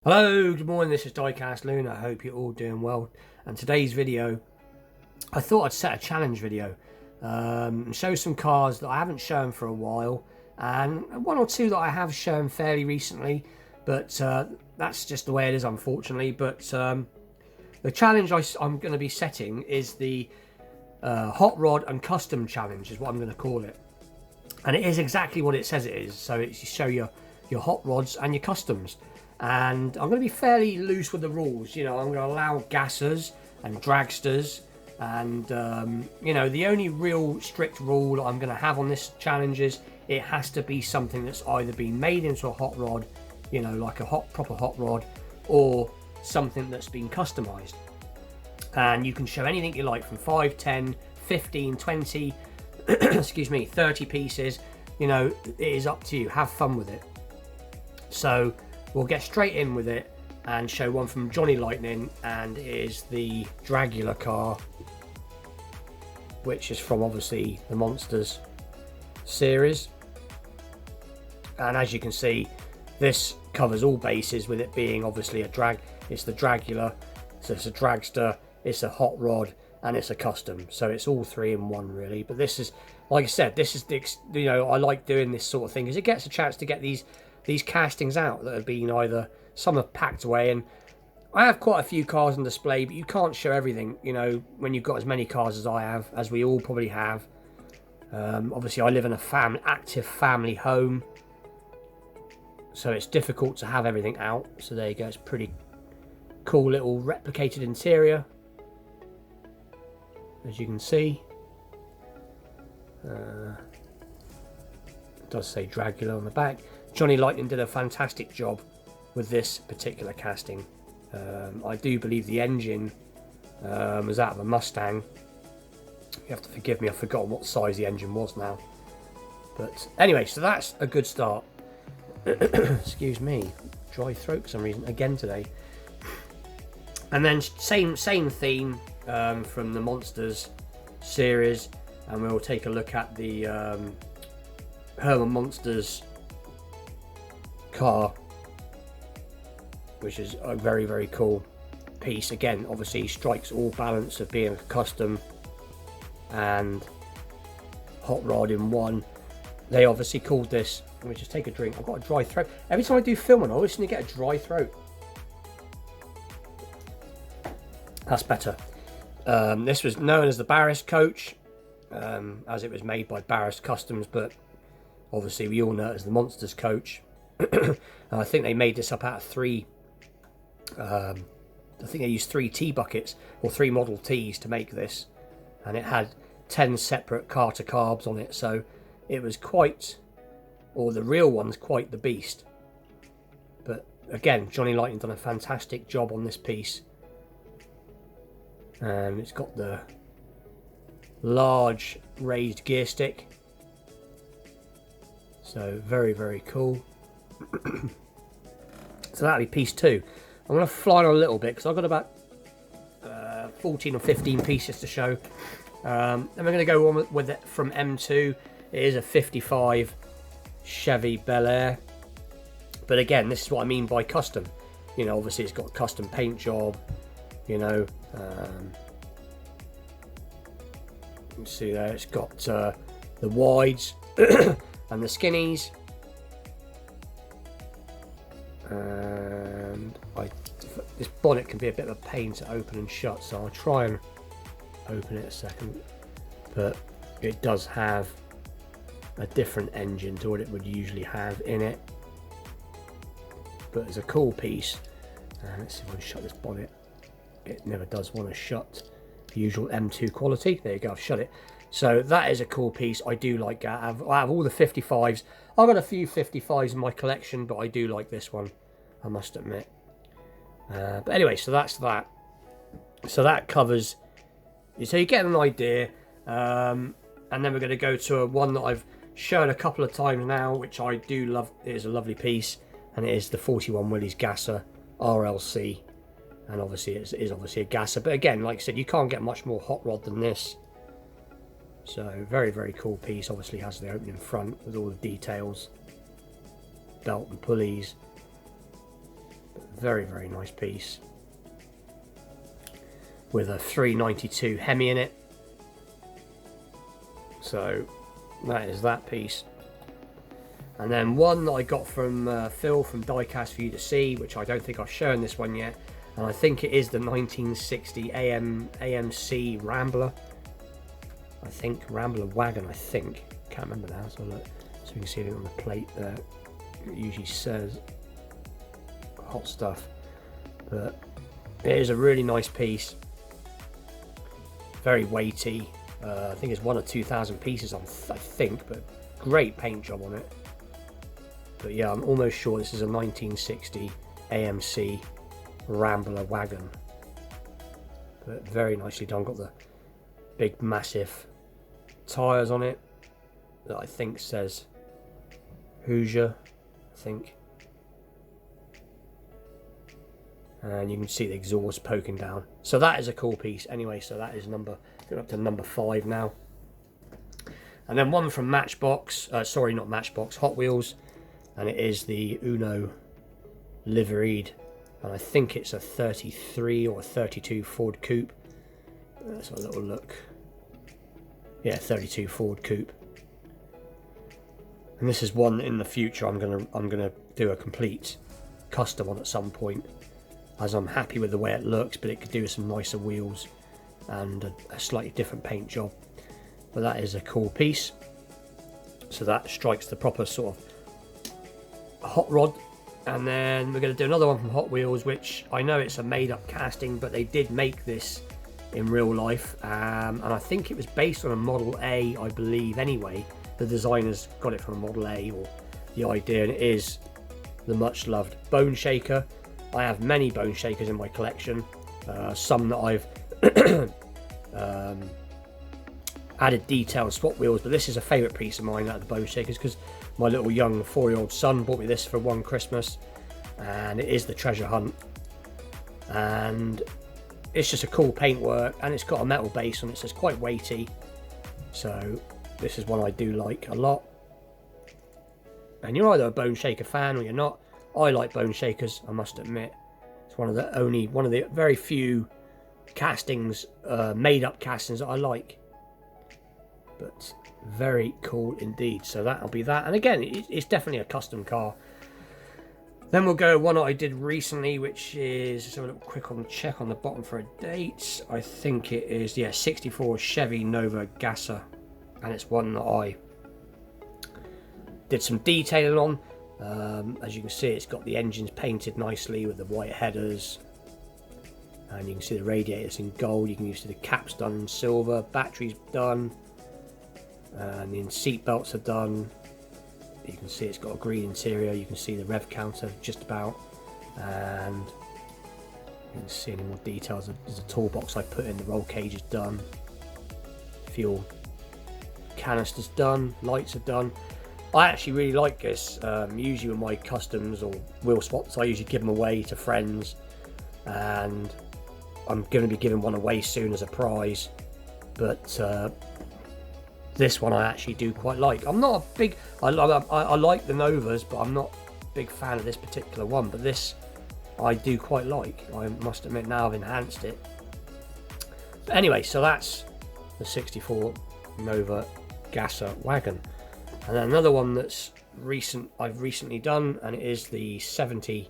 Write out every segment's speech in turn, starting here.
Hello, good morning, this is Diecast Loon. I hope you're all doing well. And today's video, I thought I'd set a challenge video. Show some cars that I haven't shown for a while, and one or two that I have shown fairly recently, but that's just the way it is, unfortunately. But the challenge I'm going to be setting is the Hot Rod and Custom Challenge, is what I'm going to call it. And it is exactly what it says it is. So it's you show your hot rods and your customs. And I'm going to be fairly loose with the rules. You know, I'm going to allow gassers and dragsters, and you know, the only real strict rule I'm going to have on this challenge is it has to be something that's either been made into a hot rod, you know, like a proper hot rod, or something that's been customized. And you can show anything you like, from 5, 10, 15, 20 excuse me, 30 pieces. You know, it is up to you. Have fun with it. So we'll get straight in with it and show one from Johnny Lightning, and it is the Dragula car, which is from obviously the Monsters series. And as you can see, this covers all bases, with it being obviously it's the Dragula, so it's a dragster, it's a hot rod, and it's a custom. So it's all three in one, really. But this is, like I said, this is the, you know, I like doing this sort of thing because it gets a chance to get these castings out that have been either, some have packed away, and I have quite a few cars on display, but you can't show everything, you know, when you've got as many cars as I have, as we all probably have. Obviously I live in a active family home, so it's difficult to have everything out. So there you go, it's pretty cool little replicated interior, as you can see. It does say Dragula on the back. Johnny Lightning did a fantastic job with this particular casting. I do believe the engine was out of a Mustang. You have to forgive me, I've forgotten what size the engine was now. But anyway, so that's a good start. Excuse me, dry throat for some reason again today. And then same theme from the Monsters series, and we'll take a look at the Herman Monsters car, which is a very, very cool piece. Again, obviously strikes all balance of being a custom and hot rod in one. They obviously called this, let me just take a drink, I've got a dry throat. Every time I do filming I always seem to get a dry throat. That's better. This was known as the Barris coach, as it was made by Barris Customs, but obviously we all know it as the Monsters coach. I think they made this up out of three, I think they used 3 T buckets, or 3 Model Ts to make this, and it had 10 separate Carter carbs on it, so it was quite, or the real one's quite the beast. But again, Johnny Lightning done a fantastic job on this piece. It's got the large raised gear stick, so very, very cool. So that'll be piece 2. I'm going to fly on a little bit because I've got about 14 or 15 pieces to show. Then we're going to go on with it from M2. It is a 55 Chevy Bel Air, but again, this is what I mean by custom. You know, obviously it's got a custom paint job, you know. You can see there it's got the wides and the skinnies. And this bonnet can be a bit of a pain to open and shut, so I'll try and open it a second. But it does have a different engine to what it would usually have in it, but it's a cool piece. Let's see if I can shut this bonnet. It never does want to shut. The usual M2 quality. There you go, I've shut it. So that is a cool piece. I do like that. I have all the 55s. I've got a few 55s in my collection, but I do like this one, I must admit. But anyway, so that's that. So that covers, so you get an idea. And then we're going to go to one that I've shown a couple of times now, which I do love. It is a lovely piece, and it is the 41 Willys Gasser RLC. And obviously it is obviously a gasser, but again, like I said, you can't get much more hot rod than this. So very, very cool piece. Obviously has the opening front with all the details, belt and pulleys. very, very nice piece with a 392 Hemi in it. So that is that piece. And then one that I got from Phil from Diecast for you to see, which I don't think I've shown this one yet, and I think it is the 1960 AMC Rambler. I think Rambler wagon. I think, can't remember now. So look, so you can see it on the plate there. It usually says hot stuff, but it is a really nice piece. Very weighty. I think it's 1,000 or 2,000 pieces on, I think, but great paint job on it. But yeah, I'm almost sure this is a 1960 AMC Rambler wagon. But very nicely done. Got the big massive tyres on it that I think says Hoosier, I think. And you can see the exhaust poking down. So that is a cool piece. Anyway, so that is going up to number 5 now. And then one from Matchbox, sorry, not Matchbox, Hot Wheels. And it is the Uno liveried. And I think it's a 33 or a 32 Ford Coupe. Let's have a little look. Yeah, 32 Ford Coupe. And this is one that in the future I'm gonna do a complete custom on at some point, as I'm happy with the way it looks, but it could do with some nicer wheels and a slightly different paint job. But that is a cool piece. So that strikes the proper sort of hot rod. And then we're going to do another one from Hot Wheels, which I know it's a made-up casting, but they did make this in real life, and I think it was based on a Model A, I believe. Anyway, the designers got it from a Model A, or the idea, and it is the much-loved Bone Shaker. I have many Bone Shakers in my collection, some that I've added detailed swap wheels, but this is a favourite piece of mine out of the Bone Shakers, because my little young 4-year-old son bought me this for one Christmas, and it is the Treasure Hunt, and it's just a cool paintwork, and it's got a metal base on it, so it's quite weighty. So this is one I do like a lot. And you're either a Bone Shaker fan or you're not. I like Bone Shakers, I must admit. It's one of the very few castings, made up castings that I like. But very cool indeed. So that'll be that. And again, it's definitely a custom car. Then we'll go one that I did recently, which is, let's have a little quick on check on the bottom for a date. I think it is, yeah, 64 Chevy Nova Gasser. And it's one that I did some detailing on. As you can see, it's got the engines painted nicely with the white headers. And you can see the radiators in gold. You can see the caps done in silver. Batteries done. And the seat belts are done. You can see it's got a green interior. You can see the rev counter just about, and you can see any more details. There's a toolbox I put in. The roll cage is done. Fuel canisters done. Lights are done. I actually really like this. Usually with my customs or wheel swaps, I usually give them away to friends, and I'm going to be giving one away soon as a prize. But this one I actually do quite like. I'm not a big... I like the Novas, but I'm not a big fan of this particular one. But this I do quite like. I must admit, now I've enhanced it. But anyway, so that's the 64 Nova Gasser wagon. And then another one that's I've recently done, and it is the 70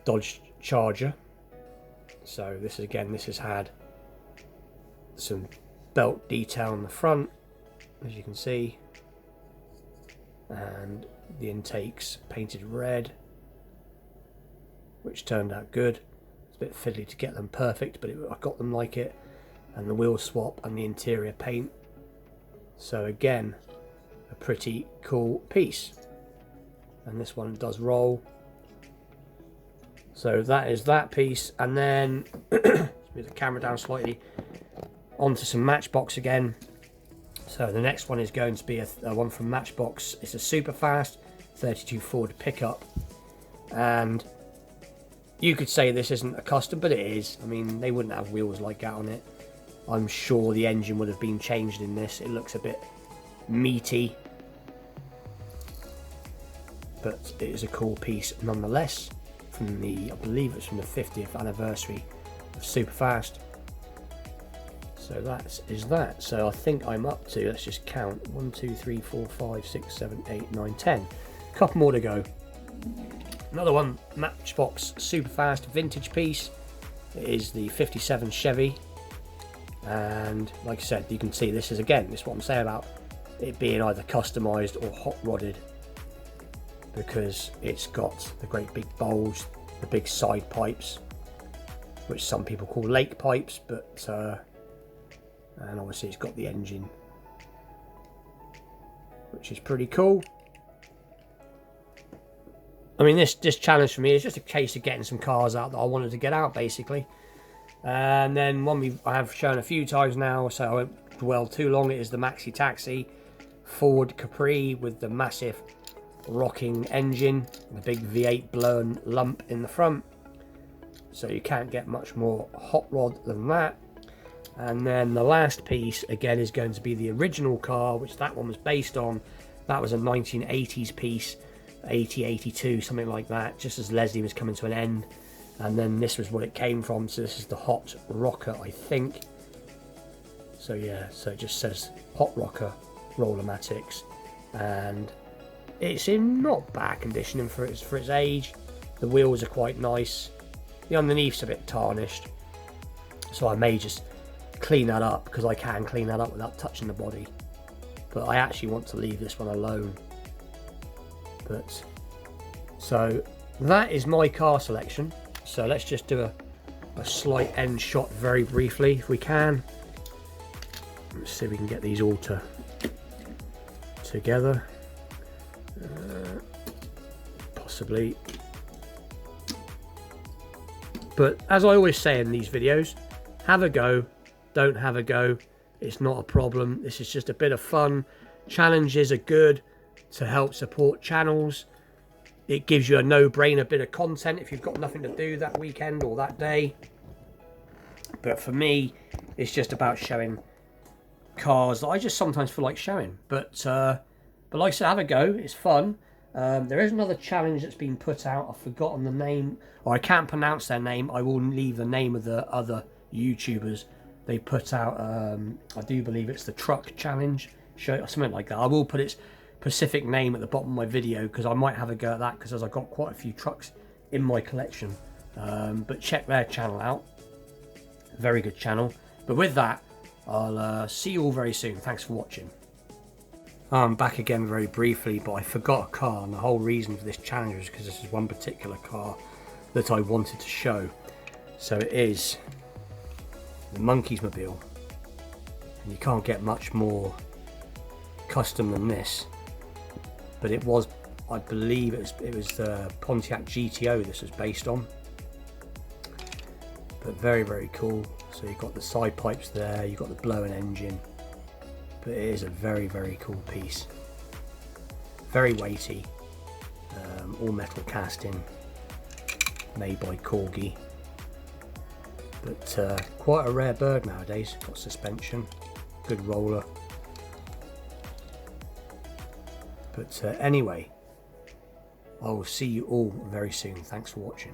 Dodge Charger. So this has had some belt detail on the front, as you can see, and the intakes painted red, which turned out good. It's a bit fiddly to get them perfect, but I got them like it. And the wheel swap and the interior paint. So again, a pretty cool piece. And this one does roll. So that is that piece. And then let's move the camera down slightly. Onto some Matchbox again. So the next one is going to be a one from Matchbox. It's a super fast 32 Ford pickup, and you could say this isn't a custom, but it is. I mean, they wouldn't have wheels like that on it. I'm sure the engine would have been changed in this. It looks a bit meaty, but it is a cool piece nonetheless. from the, I believe it's from the 50th anniversary of Superfast. So that is that. So I think I'm up to, let's just count, 1, 2, 3, 4, 5, 6, 7, 8, 9, 10. A couple more to go. Another one, Matchbox Superfast vintage piece. It is the 57 Chevy. And like I said, you can see this is, again, this is what I'm saying about it being either customized or hot rodded, because it's got the great big bulge, the big side pipes, which some people call lake pipes, but and obviously it's got the engine, which is pretty cool. I mean, this challenge for me is just a case of getting some cars out that I wanted to get out, basically. And then one I have shown a few times now, so I won't dwell too long. It is the Maxi Taxi Ford Capri with the massive rocking engine, the big V8 blown lump in the front. So you can't get much more hot rod than that. And then the last piece again is going to be the original car, which that one was based on. That was a 1980s piece, 80, 82, something like that, just as Leslie was coming to an end. And then this was what it came from, so this is the Hot Rocker, I think. So yeah, so it just says Hot Rocker Rollermatics, and it's in not bad condition for its age. The wheels are quite nice. The underneath's a bit tarnished, so I may just clean that up, because I can clean that up without touching the body. But I actually want to leave this one alone. But so that is my car selection. So let's just do a slight end shot very briefly if we can. Let's see if we can get these all together. Possibly. But as I always say in these videos, have a go, don't have a go. It's not a problem. This is just a bit of fun. Challenges are good to help support channels. It gives you a no-brainer bit of content if you've got nothing to do that weekend or that day. But for me, it's just about showing cars that I just sometimes feel like showing. But like I said, have a go. It's fun. There is another challenge that's been put out. I've forgotten the name, or I can't pronounce their name. I will leave the name of the other YouTubers. They put out, I do believe it's the Truck Challenge, show or something like that. I will put its specific name at the bottom of my video, because I might have a go at that, because I've got quite a few trucks in my collection. But check their channel out. Very good channel. But with that, I'll see you all very soon. Thanks for watching. I'm back again very briefly, but I forgot a car, and the whole reason for this challenge was because this is one particular car that I wanted to show. So it is the Monkeys Mobile, and you can't get much more custom than this. But it was, I believe it was the Pontiac GTO this was based on. But very, very cool. So you've got the side pipes there, you've got the blowing engine. But it is a very, very cool piece. Very weighty. All metal casting. Made by Corgi. But quite a rare bird nowadays. Got suspension. Good roller. But anyway, I will see you all very soon. Thanks for watching.